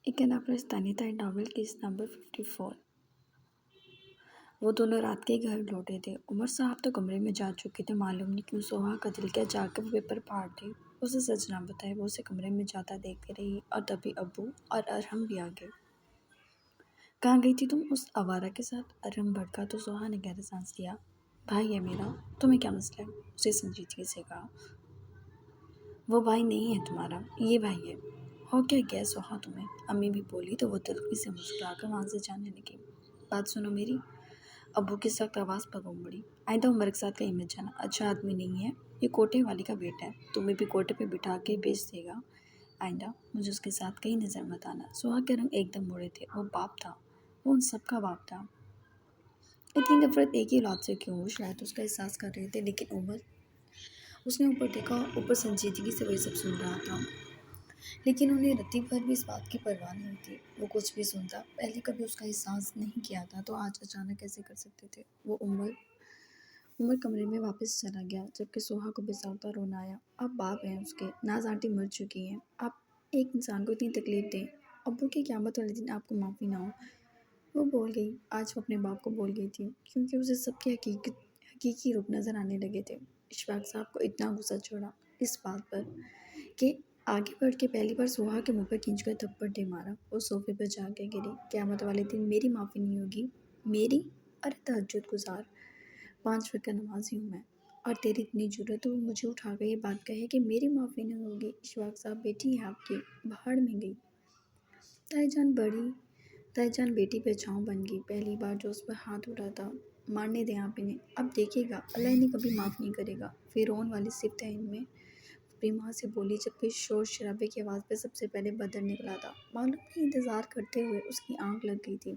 ایک افغانستانی تھا novel case number 54۔ وہ دونوں رات کے گھر لوٹے تھے۔ عمر صاحب تو کمرے میں جا چکے تھے۔ معلوم نہیں کیوں سوہا کا دل کیا جا کر وہ پیپر پھاڑ دی۔ اسے سچ نہ بتایا، وہ اسے کمرے میں جاتا دیکھتی رہی اور تبھی ابو اور ارحم بھی آ گئے۔ کہاں گئی تھی تم اس آوارہ کے ساتھ؟ ارحم بھڑکا تو سوہا نے گہرا سانس لیا۔ بھائی ہے میرا، تمہیں کیا مسئلہ ہے؟ اسے سنجیدگی سے کہا۔ وہ بھائی نہیں ہے تمہارا، یہ بھائی ہے۔ ہو کیا گیا سوہا تمہیں؟ امی بھی بولی تو وہ تلخی سے مسکرا کر وہاں سے جانے لگی۔ بات سنو میری، ابو کی سخت آواز پر بوم پڑی۔ آئندہ عمر کے ساتھ کہیں مت جانا، اچھا آدمی نہیں ہے، یہ کوٹے والی کا بیٹا ہے، تمہیں بھی کوٹے پہ بٹھا کے بیچ دے گا۔ آئندہ مجھے اس کے ساتھ کہیں نظر مت آنا۔ سوہا کے رنگ ایک دم مڑے تھے۔ وہ باپ تھا، وہ ان سب کا باپ تھا۔ اتنی نفرت ایک ہی اولاد سے کیوں؟ وہ شاید اس کا احساس کر رہے تھے، لیکن عمر، اس نے اوپر دیکھا، اوپر سنجیدگی سے وہی سب سن رہا تھا، لیکن انہیں رتی بھر بھی اس بات کی پرواہ نہیں تھی۔ وہ کچھ بھی سنتا، پہلے کبھی اس کا احساس نہیں کیا تھا تو آج اچانک کیسے کر سکتے تھے؟ وہ عمر کمرے میں واپس چلا گیا، جبکہ سوہا کو بساتا رونا آیا۔ آپ باپ ہیں اس کے، ناز آنٹی مر چکی ہیں، آپ ایک انسان کو اتنی تکلیف دیں، ابو کی قیامت والے دن آپ کو معافی نہ ہو۔ وہ بول گئی، آج وہ اپنے باپ کو بول گئی تھی، کیونکہ اسے سب کے حقیقی روپ نظر آنے لگے تھے۔ اشفاق صاحب کو اتنا غصہ چڑھا اس بات پر کہ آگے بڑھ کے پہلی بار سوہا کے منہ پر کھینچ کر تھپڑ دے مارا۔ وہ صوفے پر جا کے گری۔ قیامت والے دن میری معافی نہیں ہوگی؟ میری؟ ارے تہجد گزار 5 وقت کا نمازی ہوں میں، اور تیری اتنی جرأت ہو مجھے اٹھا کر یہ بات کہے کہ میری معافی نہیں ہوگی؟ اشفاق صاحب، بیٹی ہے آپ کی، بھاڑ میں گئی۔ تائی جان بیٹی پہ چھاؤں بن گئی۔ پہلی بار جو اس پر ہاتھ اٹھا تھا، مارنے دیں آپ انہیں، اب دیکھے گا اللہ انہیں کبھی معاف نہیں کرے گا۔ فرعون والی صفت ہے ان میں، اپنی ماں سے بولی، جبکہ شور شرابے کی آواز پہ سب سے پہلے بدر نکلا تھا۔ معلوم نہیں انتظار کرتے ہوئے اس کی آنکھ لگ گئی تھی،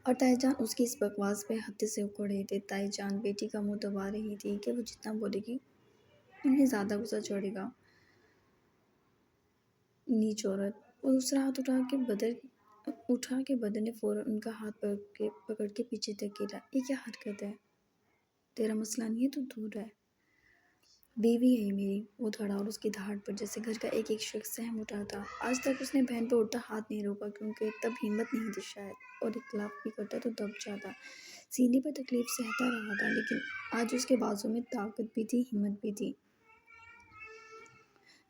اور تائی جان اس کی اس بکواس پہ حد سے اکڑ رہے تھے۔ تائی جان بیٹی کا منہ دبا رہی تھی کہ وہ جتنا بولے گی انہیں زیادہ غصہ چڑھے گا۔ نیچ عورت! وہ دوسرا ہاتھ اٹھا کے بدر نے فوراً ان کا ہاتھ پکڑ کے پیچھے دھکیلا۔ یہ کیا حرکت ہے؟ تیرا مسئلہ نہیں ہے تو دور رہ۔ بیوی ہے یہ میری، وہ دھڑا، اور اس کی دھاڑ پر جیسے گھر کا ایک ایک شخص سہم اٹھا تھا۔ آج تک اس نے بہن پر اٹھتا ہاتھ نہیں روکا، کیونکہ تب ہمت نہیں تھی شاید، اور اختلاف بھی کرتا تو دب جاتا، سینے پر تکلیف سہتا رہا تھا، لیکن آج اس کے بازو میں طاقت بھی تھی، ہمت بھی تھی۔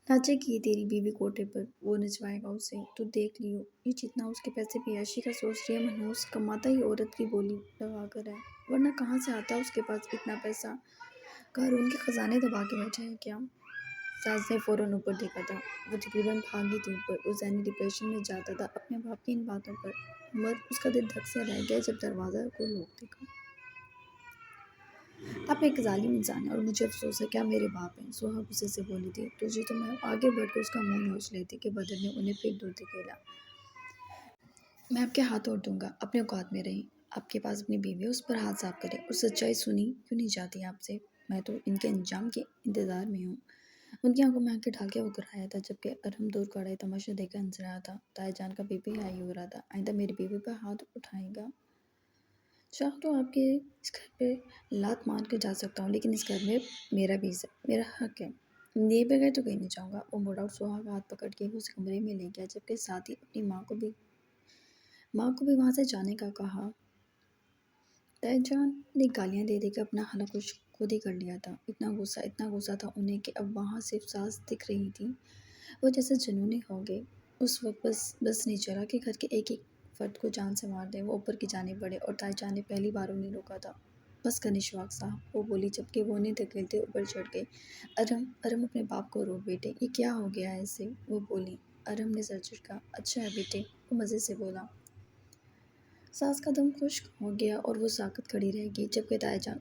ناچے گی تیری بیوی کوٹے پر، وہ نچوائے گا اسے، تو دیکھ لیو۔ یہ جتنا اس کے پیسے پہ عیاشی کا سوچ رہی ہے منحوس، کماتا ہی عورت کی بولی لگا کر ہے، ورنہ کہاں سے آتا اس کے پاس اتنا پیسہ؟ قارون کے خزانے دبا کے بیٹھا ہے کیا؟ ساس نے فوراً اوپر دیکھا تھا، وہ تقریباً بھاگی تھی اوپر۔ وہ ذہنی ڈپریشن میں جاتا تھا اپنے باپ کی ان باتوں پر۔ عمر، اس کا دل دھک سے رہ گیا جب دروازہ کو لوگ دیکھا۔ آپ ایک ظالم انسان ہیں اور مجھے افسوس ہے کہ آپ میرے باپ ہیں، سوہا غصے سے بولی تھی۔ تجھے تو میں آگے بڑھ کر اس کا منہ نوچ لیتی کہ بدر نے انہیں پھر دور دھکیلا۔ میں آپ کے ہاتھ توڑ دوں گا، اپنے اوقات میں رہیں۔ آپ کے پاس اپنی بیوی ہے، اس پر ہاتھ صاف کریں، اور سچائی سنی کیوں نہیں جاتی آپ سے؟ میں تو ان کے انجام کے انتظار میں ہوں۔ ان کی آنکھوں میں آنکھیں ڈال کے وہ گھبرایا تھا، جبکہ ارحم دور کھڑا یہ تماشا دیکھ کر ہنس رہا تھا۔ تائی جان کا بی پی ہائی ہو رہا تھا۔ آئندہ میری بیوی پر ہاتھ اٹھائے گا، چاہوں تو آپ کے اس گھر پہ لات مار کر جا سکتا ہوں، لیکن اس گھر میں میرا بھی میرا حق ہے، لیے بغیر تو کہیں نہیں جاؤں گا۔ وہ مڑا اور سوہا کا ہاتھ پکڑ کے اسے کمرے میں لے گیا، جبکہ ساتھ ہی اپنی ماں کو بھی وہاں سے جانے کا کہا۔ تائی جان نے گالیاں دے دے کے اپنا حلق خود ہی کر لیا تھا۔ اتنا غصہ تھا انہیں کہ اب وہاں صرف ساس دکھ رہی تھی۔ وہ جیسے جنونی ہو گئے۔ اس وقت بس نہیں چلا کہ گھر کے ایک ایک فرد کو جان سے مار دیں۔ وہ اوپر کی جانب بڑھے، اور تائی جان نے پہلی بار انہیں روکا تھا۔ بس کر اشفاق صاحب، وہ بولی، جبکہ وہ انہیں دھکیلتے اوپر چڑھ گئے۔ ارحم اپنے باپ کو روک بیٹے، یہ کیا ہو گیا ہے اسے؟ وہ بولی۔ ارحم نے سر جھٹکا۔ اچھا ہے بیٹے، وہ مزے سے بولا۔ ساس کا دم خشک ہو گیا اور وہ ساکت کھڑی رہ گئی، جبکہ تائی جان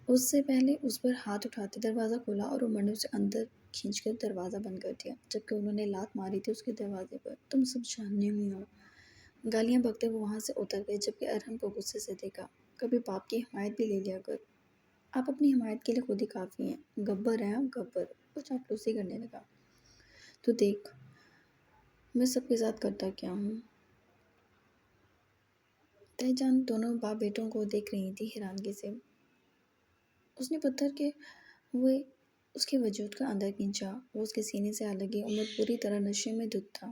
اس سے پہلے اس پر ہاتھ اٹھاتے دروازہ کھولا، اور عمر نے اسے اندر کھینچ کر دروازہ بند کر دیا، جبکہ انہوں نے لات ماری تھی اس کے دروازے پر۔ تم سب جہنمی ہو! گالیاں بکتے وہ وہاں سے اتر گئے، جبکہ ارحم کو غصے سے دیکھا۔ کبھی باپ کی حمایت بھی لے لیا کر، آپ اپنی حمایت کے لیے خود ہی کافی ہیں۔ گبر ہیں آپ، گبر! وہ چاپلوسی کرنے لگا۔ تو دیکھ میں سب کے ساتھ کرتا کیا ہوں۔ تائی جان دونوں باپ بیٹوں کو دیکھ رہی تھی حیرانگی سے۔ اس نے پتھر کے ہوئے اس کے وجود کا اندر کھینچا، وہ اس کے سینے سے آ لگی۔ عمر پوری طرح نشے میں دھت تھا۔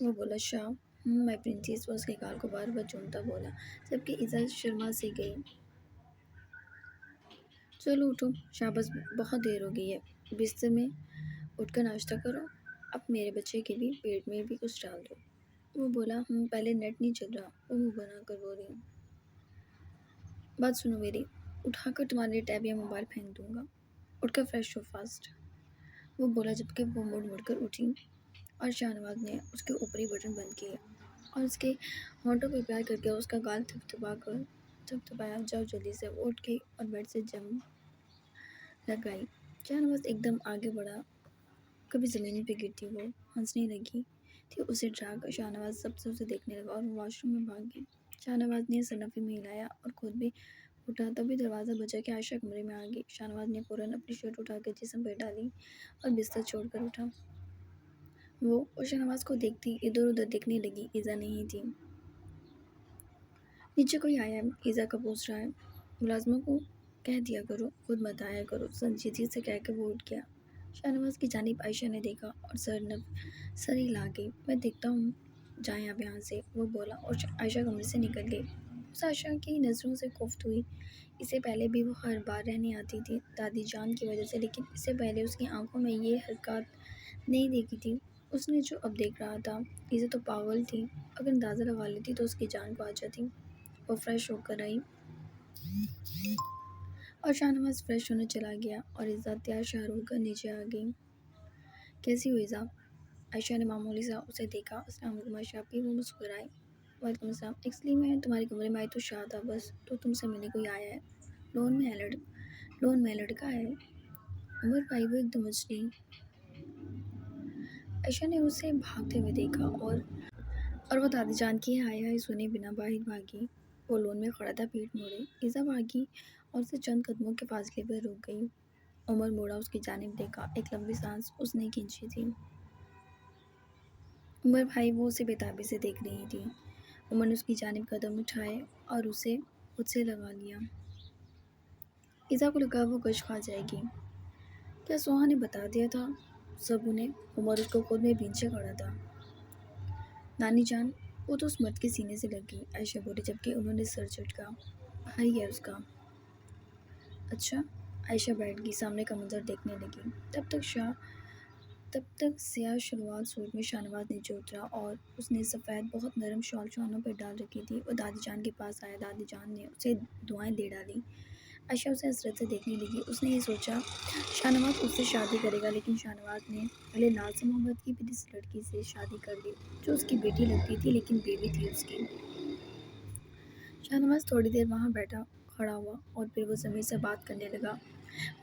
وہ بولا شاہ میں پرنسس، وہ اس کے گال کو بار بار چومتا بولا، جبکہ ایزا شرما سے گئی۔ چلو اٹھو شاہ، بس بہت دیر ہو گئی ہے، بستر میں اٹھ کر ناشتہ کرو، اب میرے بچے کے بھی پیٹ میں بھی کچھ ڈال دو۔ وہ بولا پہلے نیٹ نہیں چل رہا، وہ منہ بنا کر بول رہی ہوں۔ بات سنو میری، اٹھا کر تمہارے لیے ٹیب یا موبائل پھینک دوں گا، اٹھ کر فریش ہو فاسٹ۔ وہ بولا جبکہ وہ مڑ کر اٹھی، اور شاہ نواز نے اس کے اوپری بٹن بند کیے اور اس کے ہونٹوں پہ پیار کر کے اس کا گال تھپتھپایا۔ جاؤ جلدی سے، وہ اٹھ گئی اور بیڈ سے جم لگائی۔ شاہ نواز ایک دم آگے بڑھا، کبھی زمین پہ گرتی وہ ہنسنے لگی تھی، اسے ڈرا کر شاہ نواز سب سے اسے دیکھنے لگا اور وہ واش روم میں بھاگ گئی۔ شاہ نواز نے صنفی میں ہلایا اور خود بھی اٹھا، تبھی دروازہ بجا کہ عائشہ کمرے میں آ گئی۔ شاہ نواز نے فوراً اپنی شرٹ اٹھا کر جسم پہ ڈالی اور بستر چھوڑ کر اٹھا۔ وہ اور شاہ نواز کو دیکھتی ادھر ادھر دیکھنے لگی۔ ایزا نہیں تھی۔ نیچے کوئی آیا ہے، ایزا کا پوچھ رہا ہے، ملازموں کو کہہ دیا کرو، خود مت آیا کرو، سنجیدگی سے کہہ کر وہ اٹھ گیا۔ شاہ نواز کی جانب عائشہ نے دیکھا اور سر ہلا گئی۔ میں دیکھتا ہوں، جائیں آپ یہاں سے، وہ بولا اور عائشہ کمرے سے نکل گئی۔ اسے عائشہ کی نظروں سے کوفت ہوئی۔ اس سے پہلے بھی وہ ہر بار رہنے آتی تھی دادی جان کی وجہ سے، لیکن اس سے پہلے اس کی آنکھوں میں یہ حرکات نہیں دیکھی تھی اس نے جو اب دیکھ رہا تھا۔ ایزا تو پاگل تھی، اگر اندازہ لگا لیتی تو اس کی جان کو آ جاتی۔ وہ فریش ہو کر آئی اور شاہ نواز فریش ہونے چلا گیا اور ایزا تیار شیار ہو کر نیچے آ گئی۔ کیسی ہو ایزا؟ عائشہ نے معمولی سا اسے دیکھا۔ السلام علیکم عائشہ اپی، وہ مسکرائی۔ وعلیکم السلام، ایکچولی میں تمہارے کمرے میں آئی تو شاہ تھا بس، تو تم سے ملنے کوئی آیا ہے؟ لون میں لڑکا ہے؟ عمر بھائی، وہ ایک دم اچھی۔ عائشہ نے اسے بھاگتے ہوئے دیکھا اور وہ دادی جان کی ہائے ہائے سنے بنا باہر بھاگی۔ وہ لون میں کھڑا تھا، پیٹ موڑے۔ ایزا بھاگی اور اسے چند قدموں کے فاصلے پر رک گئی۔ عمر موڑا، اس کی جانب دیکھا، ایک لمبی سانس اس نے کھینچی تھی۔ عمر بھائی، وہ اسے بے تابی سے دیکھ رہی تھی۔ عمر نے اس کی جانب قدم اٹھائے اور اسے خود سے لگا لیا۔ ایزا کو لگا وہ غش کھا جائے گی۔ کیا سوہا نے بتا دیا تھا سب انہیں؟ عمر اس کو خود میں بھینچے کھڑا تھا۔ نانی جان، وہ تو اس مرد کے سینے سے لگ گئی، عائشہ بولی جبکہ انہوں نے سر جھٹکا۔ بھائی ہے اس کا۔ اچھا۔ عائشہ بیٹھ گئی، سامنے کا منظر دیکھنے لگی۔ تب تک سیاہ شلوار سوٹ میں شاہ نواز نیچے اترا اور اس نے سفید بہت نرم شال شانوں پہ ڈال رکھی تھی۔ وہ دادی جان کے پاس آیا، دادی جان نے اسے دعائیں دے ڈالی۔ عائشہ اسے حسرت سے دیکھنے لگی۔ اس نے یہ سوچا شاہ نواز اس سے شادی کرے گا، لیکن شاہ نواز نے پہلے ناز سے محبت کی، پھر اس لڑکی سے شادی کر لی جو اس کی بیٹی لگتی تھی لیکن بیوی تھی اس کی۔ شاہ نواز تھوڑی دیر وہاں کھڑا ہوا اور پھر وہ ضمیر سے بات کرنے لگا۔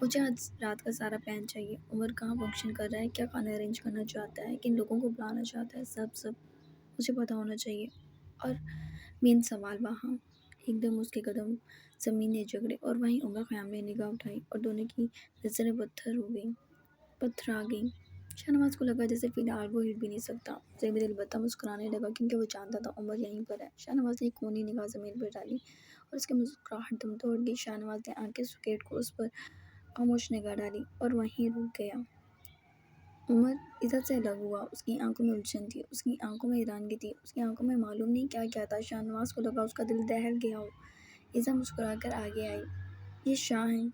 مجھے آج رات کا سارا پلان چاہیے۔ عمر کہاں فنکشن کر رہا ہے، کیا کھانا ارینج کرنا چاہتا ہے، کن لوگوں کو بلانا چاہتا ہے، سب مجھے پتا ہونا چاہیے۔ اور مین سوال وہاں۔ ایک دم اس کے قدم زمین نے جگڑے اور وہیں عمر خیام نے نگاہ اٹھائی اور دونوں کی نظریں پتھر آ گئیں۔ شاہ نواز کو لگا جیسے فی الحال وہ ہل بھی نہیں سکتا۔ ضمیر البتہ مسکرانے لگا کیونکہ وہ جانتا تھا عمر یہیں پر ہے۔ شاہ نواز نے ایک کونی نگاہ زمین پر ڈالی اور اس کی مسکراہٹ دم توڑ گئی۔ شاہ نواز نے آنکھیں سکیٹ کو اس پر خاموش نگاہ ڈالی اور وہیں رک گیا۔ عمر ایزا سے الگ ہوا۔ اس کی آنکھوں میں الجھن تھی، اس کی آنکھوں میں حیرانگی تھی، اس کی آنکھوں میں معلوم نہیں کیا کیا تھا۔ شاہ نواز کو لگا اس کا دل دہل گیا ہو۔ ایزا مسکرا کر آگے آئی۔ یہ شاہ ہیں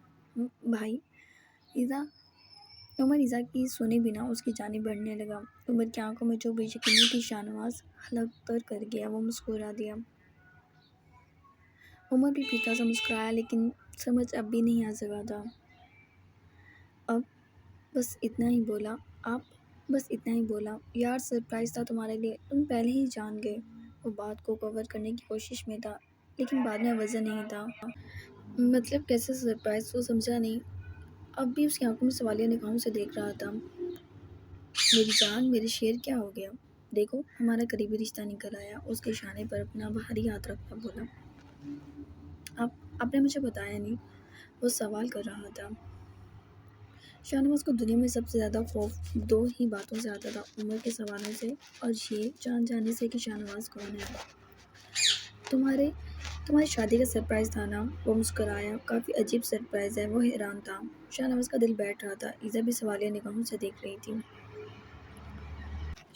بھائی۔ عمر ایزا کی سنے بنا اس کی جانب بڑھنے لگا۔ عمر کی آنکھوں میں جو بے یقینی تھی شاہ نواز حلق پر کر گیا۔ وہ مسکرا دیا۔ عمر بھی پھیکا سا مسکرایا، لیکن سمجھ اب بھی نہیں آ سکا تھا۔ آپ بس اتنا ہی بولا، یار سرپرائز تھا تمہارے لیے، تم پہلے ہی جان گئے۔ وہ بات کو کور کرنے کی کوشش میں تھا، لیکن بات میں وزن نہیں تھا۔ مطلب کیسے سرپرائز؟ وہ سمجھا نہیں، اب بھی اس کی آنکھوں میں سوالیہ نگاہوں سے دیکھ رہا تھا۔ میری جان، میرے شیر، کیا ہو گیا؟ دیکھو، ہمارا قریبی رشتہ نکل آیا۔ اس کے شانے پر اپنا بھاری ہاتھ رکھتا بولا۔ آپ نے مجھے بتایا نہیں، وہ سوال کر رہا تھا۔ شاہ نواز کو دنیا میں سب سے زیادہ خوف دو ہی باتوں سے آتا تھا، عمر کے سوالوں سے اور یہ جان جانے سے کہ شاہ نواز کون ہے۔ تمہاری شادی کا سرپرائز تھا نا؟ وہ مسکرایا۔ کافی عجیب سرپرائز ہے۔ وہ حیران تھا۔ شاہ نواز کا دل بیٹھ رہا تھا۔ ایزا بھی سوالیہ نگاہوں سے دیکھ رہی تھی۔